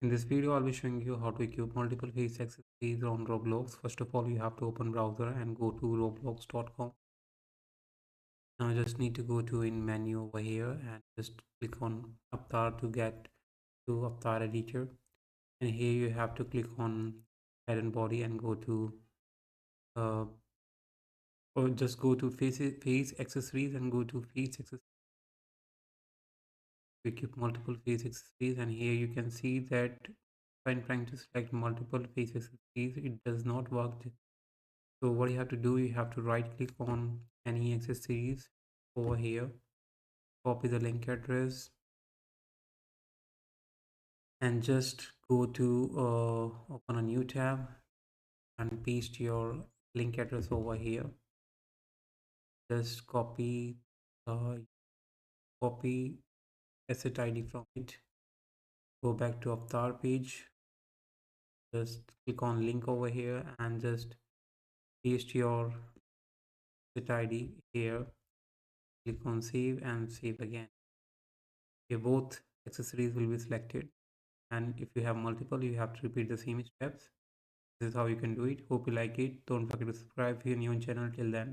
In this video, I'll be showing you how to equip multiple face accessories on Roblox. First of all, you have to open browser and go to roblox.com. Now you just need to go to in menu over here and just click on Avatar to get to Avatar editor. And here you have to click on head and body and go to uh, or just go to face accessories and go to face accessories. Equip multiple face accessories, and here you can see that when trying to select multiple face accessories, it does not work. So what you have to do, you have to right click on any accessories over here, copy the link address, and just go to open a new tab and paste your link address over here. Just copy asset ID from it, go back to avatar page, just click on link over here and just paste your asset ID here, click on save and save again. Here both accessories will be selected, and if you have multiple, you have to repeat the same steps. This is how you can do it. Hope you like it. Don't forget to subscribe if you're new on channel. Till then.